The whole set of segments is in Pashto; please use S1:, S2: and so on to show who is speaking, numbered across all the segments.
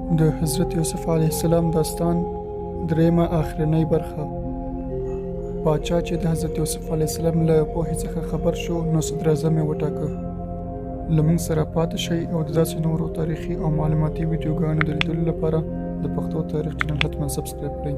S1: د حضرت یوسف علیه السلام داستان دریمه اخرنۍ برخه. پاچا چې د حضرت یوسف علیه السلام له پوهې څخه خبر شو نو صدراعظم یې وټاکه. له موږ سره پاتې شئ او د داسې نورو تاریخي او معلوماتي ویډیوګانو د لیدلو لپاره د پښتو تاریخ چینل حتما سبسکرایب کړئ.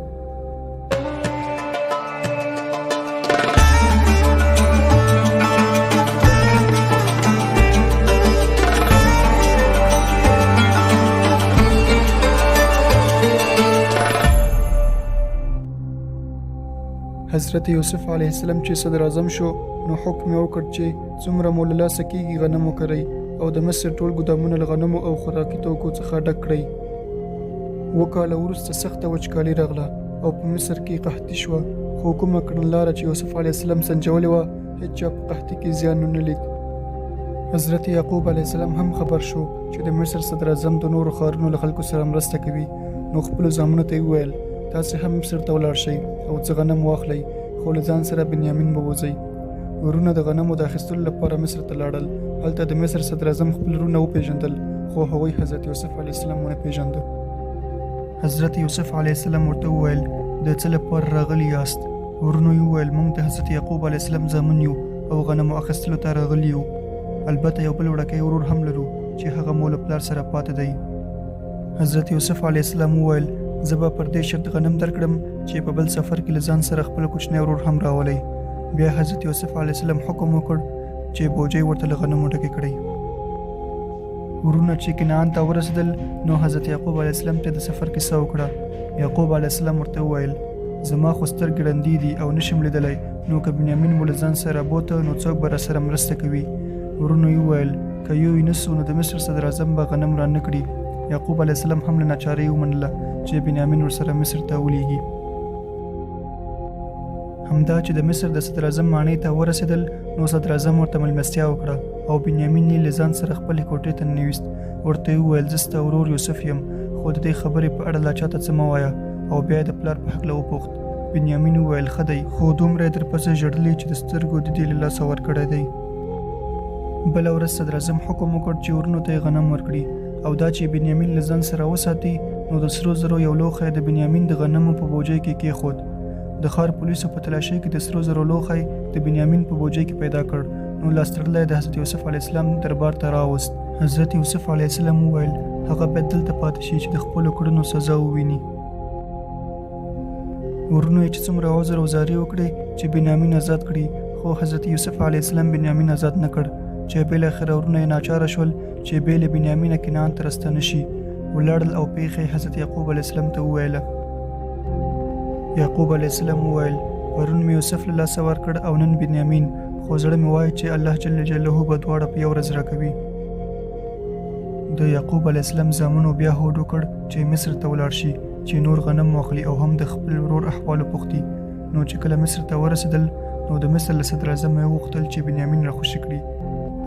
S1: حضرت یوسف علیه السلام چې صدر اعظم شو نو حکم یې وکړ چې څومره مو له لاسه کېږي غنم وکرئ او د مصر ټول ګودامونه له غنمو او خوراکي توکو څخه ډک کړئ. 7 کاله وروسته سخته وچکالي راغله او په مصر کې قحطي شوه، خو کومه کړنلاره چې یوسف علیه السلام سنجولې وه هېڅ چا په قحطي کې زیان ونه لید. حضرت یعقوب علیه السلام هم خبر شو چې د مصر صدر اعظم د نورو ښارونو له خلکو سره مرسته کوي، نو خپلو زامنو ته یې وویل تاسې هم مصر ته ولاړ شئ او څه غنم واخلئ، خو له ځان سره بنیامین وبوځئ. ورونه د غنمو د اخیستلو لپاره مصر ته لاړل. هلته د مصر صدر اعظم خپل ورونه وپېژندل، خو هغوی حضرت یوسف علیه السلام ونه پېژانده. حضرت یوسف علیه السلام ورته وویل د څه لپاره راغلي یاست؟ ورونو یې وویل موږ د حضرت یعقوب علیه السلام زامن یو او غنمو اخیستلو ته راغلي یو. البته یو بل وړوکی ورور هم لرو چې هغه مو له پلار سره پاتې دی. حضرت یوسف علیه السلام وویل زه به پر دې شرط غنم درکړم چې په بل سفر کې له ځان سره خپل کوچنی ورور هم راولئ. بیا حضرت یوسف علیه السلام حکم وکړ چې بوجۍ ورته له غنمو ډکې کړئ. ورونه چې کنعان ته ورسېدل نو حضرت یعقوب علیه السلام ته د سفر کیسه وکړه. یعقوب علیه السلام ورته وویل زما خو سترګې ړندې دي او نشم لیدلی، نو که بنیامین مو له ځان سره بوته نو څوک به راسره مرسته کوي؟ ورونو یې وویل که یو یې نسو نو د مصر صدر اعظم به غنم رانه کړي. یعقوب علیه السلام هم له ناچارۍ ومنله چې بنیامین ورسره مصر ته ولیږي. همدا چې د مصر د صدر اعظم ماڼۍ ته ورسېدل نو صدر اعظم ورته مېلمستیا وکړه او بنیامین یې له ځان سره خپلې کوټې ته ننویست. ورته یې وویل زه ستا ورور یوسف یم، خو د دې خبرې په اړه لا چاته څه مه وایه. او بیا یې د پلار په هکله وپوښت. بنیامین وویل ښه دی، خو دومره یې درپسې ژړلي چې د سترګو د دې له لاسه ورکړی دی. بله ورځ صدر اعظم حکم وکړ چې ورونو ته یې غنم ورکړي او دا چې بنیامین له ځان سره وساتي. نو د سرو زرو یو لوښی د بنیامین د غنمو په بوجۍ کې کېښود. د ښار پولیسو په تلاشۍ کې د سرو زرو لوښی د بنیامین په بوجۍ کې پیدا کړ. نو لاس تړلی د حضرت یوسف علیه السلام دربار ته راوست. حضرت یوسف علیه السلام وویل هغه باید دلته پاتې شي چې د خپلو کړنو سزا وویني. ورونو یې چې څومره عذر او زارۍ وکړې چې بنیامین آزاد کړي، خو حضرت یوسف علیه السلام بنیامین آزاد نه کړ، چې بالاخره ورونه یې ناچاره شول چې بې له بنیامینه کنعان ته راستانه شي. ولاړل او پیښه حضرت یعقوب علیه السلام ته وویله. یعقوب علیه السلام وویل پرون مې یوسف له لاسه ورکړ او نن بنیامین، خو زړه مې وایي چې الله جل جلاله به دواړه په یو ورځ راکوي. د یعقوب علیه السلام زامنو بیا هوډ وکړ چې مصر ته ولاړ شي چې نور غنم واخلي او هم د خپل ورور احوال وپوښتي. نو چې کله مصر ته ورسېدل نو د مصر له صدر اعظم یې وغوښتل چې بنیامین راخوشي کړي.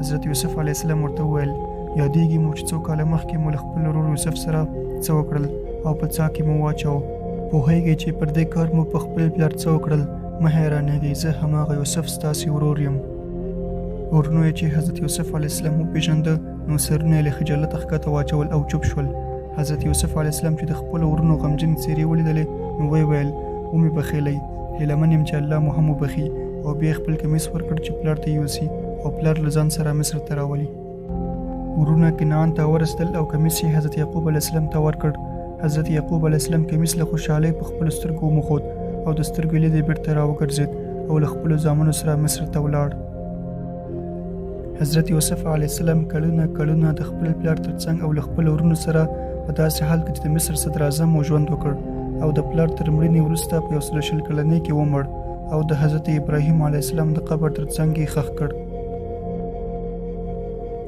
S1: حضرت یوسف علیه السلام ورته وویل یادېږي مو چې څو کاله مخکې مو له خپل ورور یوسف سره څه وکړل او په څاه کې مو واچاوه. پوهیږئ چې پر دې کار مو په خپل پلار څه وکړل؟ مه حیرانېږئ، زه هماغه یوسف ستاسې ورور یم. ورونو یې چې حضرت یوسف علیه السلام وپېژانده نو سرونه یې له خجالته ښکته واچول او چوپ شول. حضرت یوسف علیه السلام چې د خپلو ورونو غمجن څېرې ولیدلې نو ویې ویل ومې بخیلی، هیلهمن یم چې الله مو هم وبخي. او بیا خپل کمیس ورکړ چې پلار ته یوسي او پلار له ځان سره مصر ته راولي. ورونه کنعان ته ورسېدل او کمیس یې حضرت یعقوب علیه السلام ته ورکړ. حضرت یعقوب علیه السلام کمیس له خوشحالۍ په خپلو سترګو وموښود او د سترګو لید یې بېرته راوګرځېد او له خپلو زامنو سره مصر ته ولاړ. حضرت یوسف علیه السلام کلونه د خپل پلار تر څنګ او له خپلو ورونو سره په داسې حال کې چې د مصر صدر اعظم و ژوند وکړ او د پلار تر مړینې وروسته په 120 کلنۍ کې ومړ او د حضرت ابراهیم علیه السلام د قبر تر څنګ یې ښخ کړ.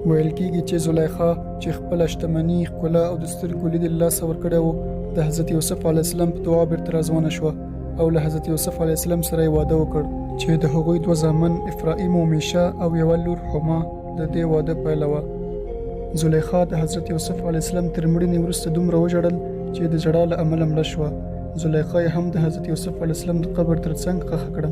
S1: ویل کېږي چې زلیخا چې خپله شتمني، ښکلا او د سترګو لید له لاسه ورکړی و د حضرت یوسف علیه السلام په دعا بېرته راځوانه شوه او له حضرت یوسف علیه السلام سره یې واده وکړ چې د هغوی 2 زامن افرایم او میشه او یوه لور حما د دې واده پایله وه. زلیخا د حضرت یوسف علیه السلام تر مړینې وروسته دومره وژړل چې د ژړا له امله مړه شوه. زلیخا یې هم د حضرت یوسف علیه السلام د قبر تر څنګ ښخ کړه.